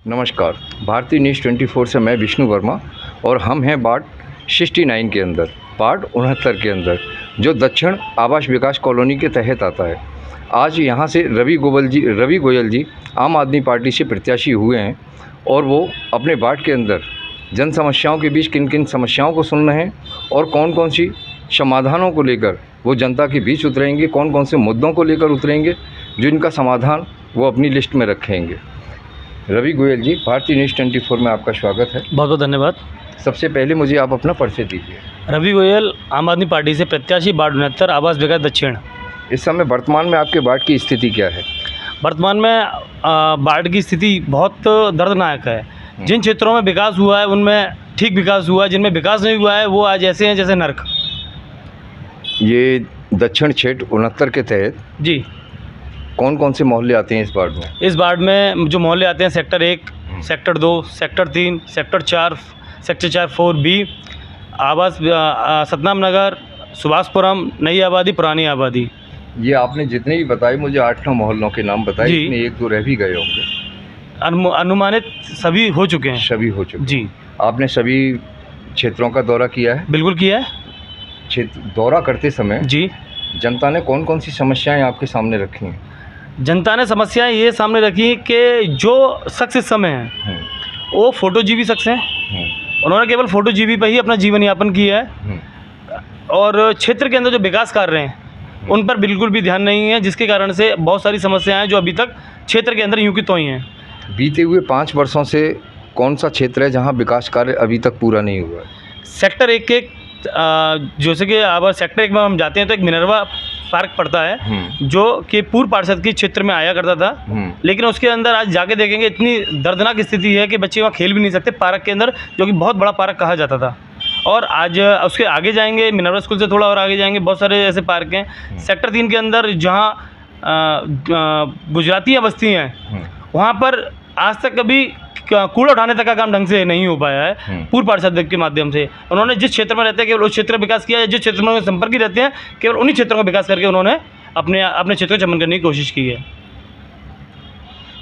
नमस्कार। भारतीय न्यूज़ 24 से मैं विष्णु वर्मा और हम हैं वार्ड 69 के अंदर, वार्ड 69 के अंदर, जो दक्षिण आवास विकास कॉलोनी के तहत आता है। आज यहाँ से रवि गोयल जी आम आदमी पार्टी से प्रत्याशी हुए हैं और वो अपने वार्ड के अंदर जन समस्याओं के बीच किन किन समस्याओं को सुन रहे हैं और कौन कौन सी समाधानों को लेकर वो जनता के बीच उतरेंगे, कौन कौन से मुद्दों को लेकर उतरेंगे जिनका समाधान वो अपनी लिस्ट में रखेंगे। रवि गोयल जी, भारतीय न्यूज़ 24 में आपका स्वागत है। बहुत बहुत धन्यवाद। सबसे पहले मुझे आप अपना परिचय दीजिए। रवि गोयल, आम आदमी पार्टी से प्रत्याशी, वार्ड 69 आवास विकास दक्षिण। इस समय वर्तमान में आपके वार्ड की स्थिति क्या है? वर्तमान में वार्ड की स्थिति बहुत दर्दनाक है। जिन क्षेत्रों में विकास हुआ है उनमें ठीक विकास हुआ है, जिनमें विकास नहीं हुआ है वो आज ऐसे हैं जैसे नर्क। ये दक्षिण क्षेत्र 69 के तहत जी कौन कौन से मोहल्ले आते हैं इस वार्ड में? इस वार्ड में जो मोहल्ले आते हैं sector 1, sector 2, sector 3, sector 4, sector 4 4B, आवास सतनाम नगर, सुभाषपुरम, नई आबादी, पुरानी आबादी। ये आपने जितने भी बताए मुझे 8-9 मोहल्लों के नाम बताए, इसमें 1-2 रह भी गए होंगे। अनुमानित सभी हो चुके हैं। सभी हो चुके जी। आपने सभी क्षेत्रों का दौरा किया है? बिल्कुल किया है। क्षेत्र दौरा करते समय जी जनता ने कौन कौन सी समस्याएं आपके सामने रखी हैं? जनता ने समस्याएं ये सामने रखी कि जो शख्स इस समय हैं वो फोटोजीवी शख्स हैं। उन्होंने केवल फोटोजीवी पर ही अपना जीवन यापन किया है और क्षेत्र के अंदर जो विकास कार्य हैं उन पर बिल्कुल भी ध्यान नहीं है, जिसके कारण से बहुत सारी समस्याएं हैं जो अभी तक क्षेत्र के अंदर यूं की त्यों ही हैं। बीते हुए 5 वर्षों से कौन सा क्षेत्र है जहां विकास कार्य अभी तक पूरा नहीं हुआ है? सेक्टर 1 के जैसे कि अब सेक्टर 1 में हम जाते हैं तो एक मिनरवा पार्क पड़ता है जो कि पूर्व पार्षद के क्षेत्र में आया करता था, लेकिन उसके अंदर आज जाके देखेंगे इतनी दर्दनाक स्थिति है कि बच्चे वहाँ खेल भी नहीं सकते पार्क के अंदर, जो कि बहुत बड़ा पार्क कहा जाता था। और आज उसके आगे जाएंगे, मिनरवा स्कूल से थोड़ा और आगे जाएंगे, बहुत सारे ऐसे पार्क हैं। सेक्टर 3 के अंदर जहाँ गुजराती बस्ती हैं वहाँ पर आज तक कभी कूड़ा उठाने तक का काम ढंग से नहीं हो पाया है। पूर्व पार्षद के माध्यम से उन्होंने जिस क्षेत्र में रहते हैं केवल उस क्षेत्र का विकास किया है, जिस क्षेत्र में संपर्क ही रहते हैं केवल उन्हीं क्षेत्रों का विकास करके उन्होंने अपने क्षेत्र को चमन करने की कोशिश की है।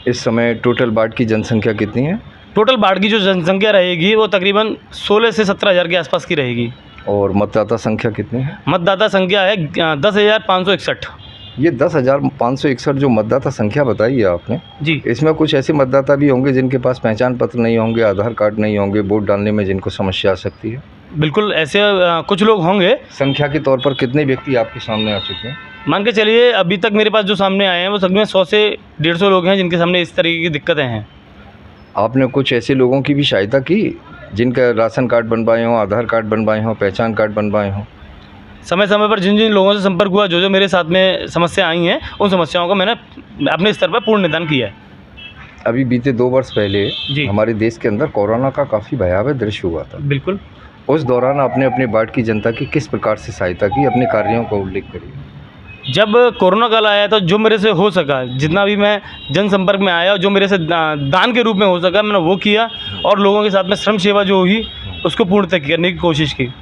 इस समय टोटल वार्ड की जनसंख्या कितनी है? टोटल वार्ड की जो जनसंख्या रहेगी वो तकरीबन 16 से 17 हज़ार के आसपास की रहेगी। और मतदाता संख्या कितनी है? मतदाता संख्या है 10,561। ये 10,561 जो मतदाता संख्या बताई है आपने जी, इसमें कुछ ऐसे मतदाता भी होंगे जिनके पास पहचान पत्र नहीं होंगे, आधार कार्ड नहीं होंगे, वोट डालने में जिनको समस्या आ सकती है? बिल्कुल ऐसे कुछ लोग होंगे। संख्या के तौर पर कितने व्यक्ति आपके सामने आ चुके हैं? मान के चलिए अभी तक मेरे पास जो सामने आए हैं वो सब में 100 से 150 लोग हैं जिनके सामने इस तरीके की दिक्कतें हैं। आपने कुछ ऐसे लोगों की भी सहायता की जिनका राशन कार्ड बनवाए हों, आधार कार्ड बनवाए हों, पहचान कार्ड बनवाए हों? समय समय पर जिन जिन लोगों से संपर्क हुआ, जो मेरे साथ में समस्या आई हैं, उन समस्याओं का मैंने अपने स्तर पर पूर्ण निदान किया है। अभी बीते 2 वर्ष पहले हमारे देश के अंदर कोरोना का काफ़ी भयावह दृश्य हुआ था। बिल्कुल। उस दौरान आपने अपने वार्ड की जनता की किस प्रकार से सहायता की? अपने कार्यों का उल्लेख करिए। जब कोरोना काल आया तो जो मेरे से हो सका, जितना भी मैं जनसंपर्क में आया, जो मेरे से दान के रूप में हो सका मैंने वो किया और लोगों के साथ में श्रम सेवा जो हुई उसको पूर्णतः करने की कोशिश की।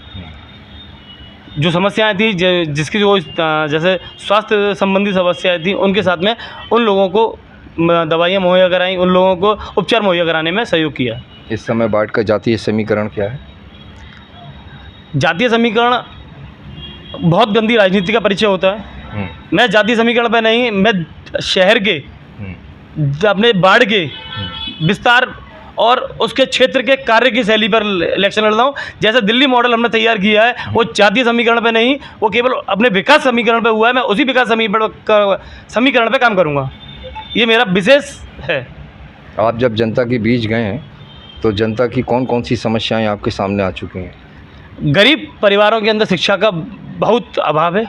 जो समस्याएं थी जिसकी जो जैसे स्वास्थ्य संबंधी समस्याएं थी उनके साथ में उन लोगों को दवाइयाँ मुहैया कराई, उन लोगों को उपचार मुहैया कराने में सहयोग किया। इस समय वार्ड का जातीय समीकरण क्या है? जातीय समीकरण बहुत गंदी राजनीति का परिचय होता है। मैं जातीय समीकरण पे नहीं, मैं शहर के अपने वार्ड के विस्तार और उसके क्षेत्र के कार्य की शैली पर इलेक्शन लड़ता हूँ। जैसे दिल्ली मॉडल हमने तैयार किया है वो जातीय समीकरण पे नहीं, वो केवल अपने विकास समीकरण पे हुआ है। मैं उसी विकास समीकरण पे काम करूँगा, ये मेरा विशेष है। आप जब जनता के बीच गए हैं तो जनता की कौन कौन सी समस्याएं आपके सामने आ चुकी हैं? गरीब परिवारों के अंदर शिक्षा का बहुत अभाव है,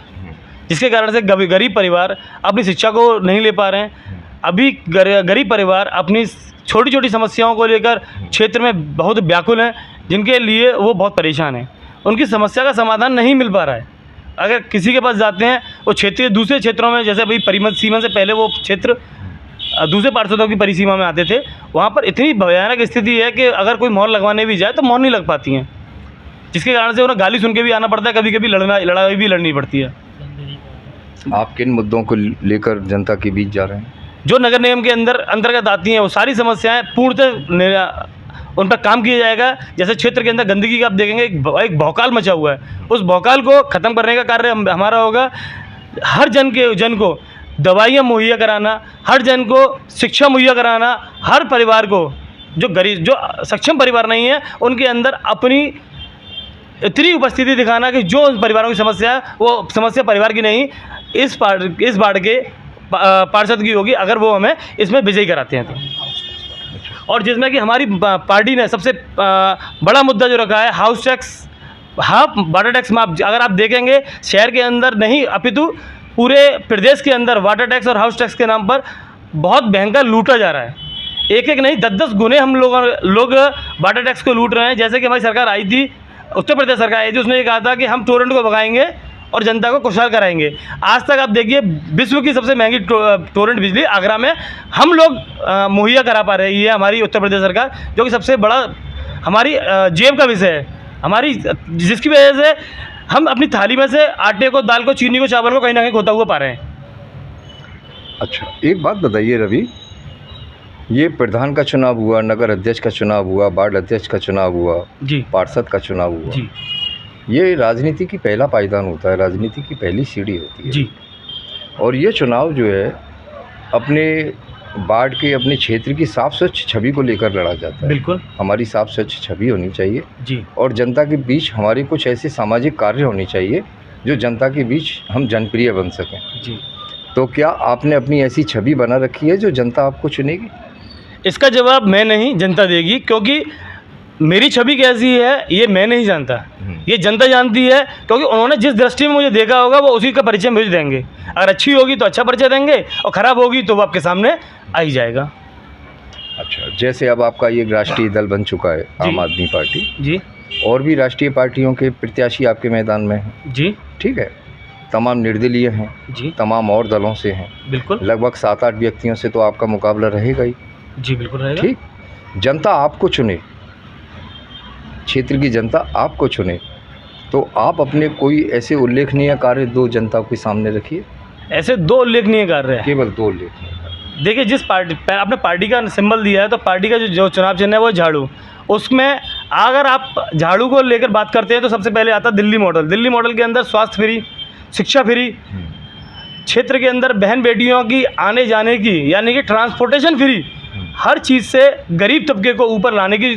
जिसके कारण से गरीब परिवार अपनी शिक्षा को नहीं ले पा रहे हैं। अभी गरीब परिवार अपनी छोटी छोटी समस्याओं को लेकर क्षेत्र में बहुत व्याकुल हैं, जिनके लिए वो बहुत परेशान हैं। उनकी समस्या का समाधान नहीं मिल पा रहा है। अगर किसी के पास जाते हैं वो क्षेत्र दूसरे क्षेत्रों में, जैसे अभी परिमत सीमा से पहले वो क्षेत्र दूसरे पार्षदों की परिसीमा में आते थे, वहाँ पर इतनी भयानक स्थिति है कि अगर कोई मोहर लगवाने भी जाए तो मोहर नहीं लग पाती हैं, जिसके कारण से उन्हें गाली सुन के भी आना पड़ता है, कभी कभी लड़ाई भी लड़नी पड़ती है। आप किन मुद्दों को लेकर जनता के बीच जा रहे हैं? जो नगर निगम के अंतर्गत आती हैं वो सारी समस्याएं पूर्णतः उन पर काम किया जाएगा। जैसे क्षेत्र के अंदर गंदगी का आप देखेंगे एक भौकाल मचा हुआ है, उस भौकाल को ख़त्म करने का कार्य हमारा होगा। हर जन को दवाइयाँ मुहैया कराना, हर जन को शिक्षा मुहैया कराना, हर परिवार को जो गरीब जो सक्षम परिवार नहीं है उनके अंदर अपनी इतनी उपस्थिति दिखाना कि जो उन परिवारों की समस्या है वो समस्या परिवार की नहीं इस वार्ड के पार्षद की होगी, अगर वो हमें इसमें विजयी कराते हैं तो। और जिसमें कि हमारी पार्टी ने सबसे बड़ा मुद्दा जो रखा है house tax, half water tax माफ। अगर आप देखेंगे शहर के अंदर नहीं अपितु पूरे प्रदेश के अंदर वाटर टैक्स और हाउस टैक्स के नाम पर बहुत भयंकर लूटा जा रहा है। एक नहीं 10-10 गुने हम लोग वाटर टैक्स को लूट रहे हैं। जैसे कि हमारी सरकार आई थी, उत्तर प्रदेश सरकार आई थी, उसने ये कहा था कि हम टोरेंट को भगाएंगे और जनता को खुशहाल कराएंगे। आज तक आप देखिए विश्व की सबसे महंगी टोरेंट बिजली आगरा में हम लोग मुहैया करा पा रही है हमारी उत्तर प्रदेश सरकार, जो कि सबसे बड़ा हमारी जेब का विषय है हमारी, जिसकी वजह से हम अपनी थाली में से आटे को, दाल को, चीनी को, चावल को कहीं ना कहीं खोता हुआ पा रहे हैं। अच्छा, एक बात बताइए रवि, ये प्रधान का चुनाव हुआ, नगर अध्यक्ष का चुनाव हुआ, वार्ड अध्यक्ष का चुनाव हुआ जी, पार्षद का चुनाव हुआ जी, ये राजनीति की पहला पायदान होता है, राजनीति की पहली सीढ़ी होती है जी। और ये चुनाव जो है अपने वार्ड के, अपने क्षेत्र की साफ स्वच्छ छवि को लेकर लड़ा जाता है। बिल्कुल, हमारी साफ स्वच्छ छवि होनी चाहिए जी, और जनता के बीच हमारे कुछ ऐसे सामाजिक कार्य होने चाहिए जो जनता के बीच हम जनप्रिय बन सकें। जी। तो क्या आपने अपनी ऐसी छवि बना रखी है जो जनता आपको चुनेगी? इसका जवाब मैं नहीं, जनता देगी, क्योंकि मेरी छवि कैसी है ये मैं नहीं जानता, ये जनता जानती है, क्योंकि उन्होंने जिस दृष्टि में मुझे देखा होगा वो उसी का परिचय मुझे देंगे। अगर अच्छी होगी तो अच्छा परिचय देंगे और ख़राब होगी तो वो आपके सामने आ ही जाएगा। अच्छा, जैसे अब आपका ये राष्ट्रीय दल बन चुका है आम आदमी पार्टी जी, और भी राष्ट्रीय पार्टियों के प्रत्याशी आपके मैदान में हैं जी, ठीक है, तमाम निर्दलीय हैं जी, तमाम और दलों से हैं, बिल्कुल, लगभग 7-8 व्यक्तियों से तो आपका मुकाबला रहेगा ही। जी, बिल्कुल रहेगा। ठीक, जनता आपको चुने, क्षेत्र की जनता आपको चुने, तो आप अपने कोई ऐसे उल्लेखनीय कार्य दो जनता के सामने रखिए। ऐसे 2 उल्लेखनीय कार्य है। केवल 2 उल्लेखनीय कार्य। देखिए, जिस पार्टी आपने पार्टी का सिंबल दिया है तो पार्टी का जो चुनाव चिन्ह है वो झाड़ू। उसमें अगर आप झाड़ू को लेकर बात करते हैं तो सबसे पहले आता दिल्ली मॉडल। दिल्ली मॉडल के अंदर स्वास्थ्य फ्री, शिक्षा फ्री, क्षेत्र के अंदर बहन बेटियों की आने जाने की यानी कि ट्रांसपोर्टेशन फ्री, हर चीज़ से गरीब तबके को ऊपर लाने की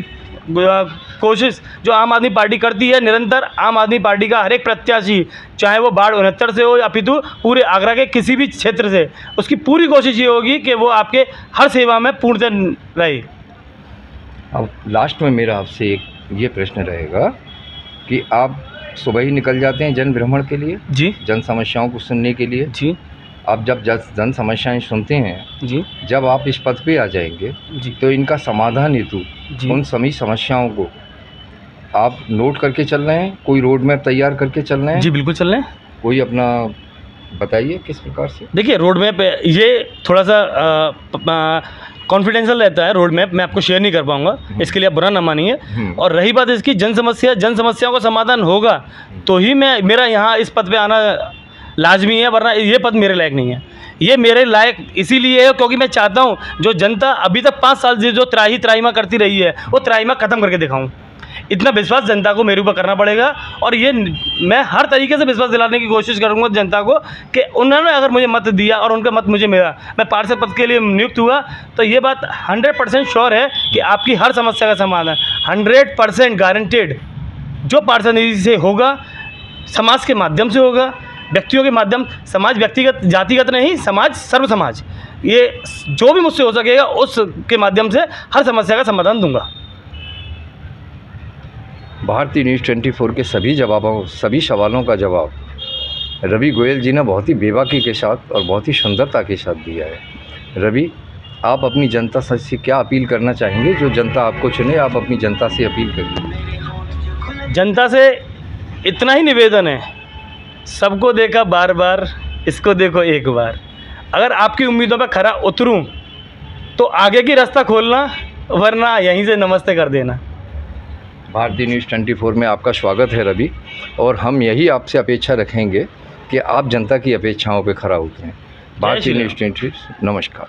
कोशिश जो आम आदमी पार्टी करती है निरंतर। आम आदमी पार्टी का हर एक प्रत्याशी, चाहे वो वार्ड 69 से हो या अपितु पूरे आगरा के किसी भी क्षेत्र से, उसकी पूरी कोशिश ये होगी कि वो आपके हर सेवा में पूर्णतः रहे। अब लास्ट में मेरा आपसे एक ये प्रश्न रहेगा कि आप सुबह ही निकल जाते हैं जन भ्रमण के लिए, जी, जन समस्याओं को सुनने के लिए। जी, आप जब जन समस्याएं सुनते हैं, जी, जब आप इस पद पे आ जाएंगे जी, तो इनका समाधान हेतु जी, उन सभी समस्याओं को आप नोट करके चल रहे हैं, कोई रोड मैप तैयार करके चल रहे हैं? जी, बिल्कुल चल रहे हैं। कोई अपना बताइए किस प्रकार से? देखिए, रोड मैप ये थोड़ा सा कॉन्फिडेंशियल रहता है, रोड मैप मैं आपको शेयर नहीं कर पाऊंगा, इसके लिए आप बुरा ना मानिए। और रही बात इसकी जन समस्याओं का समाधान होगा तो ही मेरा यहाँ इस पद पे आना लाजमी है, वरना ये पद मेरे लायक नहीं है। ये मेरे लायक इसीलिए है क्योंकि मैं चाहता हूँ जो जनता अभी तक 5 साल से जो त्राहिमाम करती रही है वो त्राहिमाम ख़त्म करके दिखाऊँ। इतना विश्वास जनता को मेरे ऊपर करना पड़ेगा और ये मैं हर तरीके से विश्वास दिलाने की कोशिश करूंगा जनता को कि उन्होंने अगर मुझे मत दिया और उनका मत मुझे मिला, मैं पार्षद पद के लिए नियुक्त हुआ, तो ये बात 100% श्योर है कि आपकी हर समस्या का समाधान 100% गारंटेड जो पार्षद निधि से होगा, समाज के माध्यम से होगा, व्यक्तियों के माध्यम, समाज व्यक्तिगत जातिगत नहीं, समाज सर्व समाज, ये जो भी मुझसे हो सकेगा उसके माध्यम से हर समस्या का समाधान दूंगा। भारतीय न्यूज़ 24 के सभी सवालों का जवाब रवि गोयल जी ने बहुत ही बेबाकी के साथ और बहुत ही सुंदरता के साथ दिया है। रवि, आप अपनी जनता से क्या अपील करना चाहेंगे? जो जनता आपको चुने, आप अपनी जनता से अपील करिए। जनता से इतना ही निवेदन है, सबको देखा बार बार, इसको देखो एक बार। अगर आपकी उम्मीदों पर खरा उतरूं तो आगे की रास्ता खोलना, वरना यहीं से नमस्ते कर देना। भारतीय न्यूज़ 24 में आपका स्वागत है रवि, और हम यही आपसे अपेक्षा रखेंगे कि आप जनता की अपेक्षाओं पर खरा उतरें। भारतीय न्यूज़ 24, नमस्कार।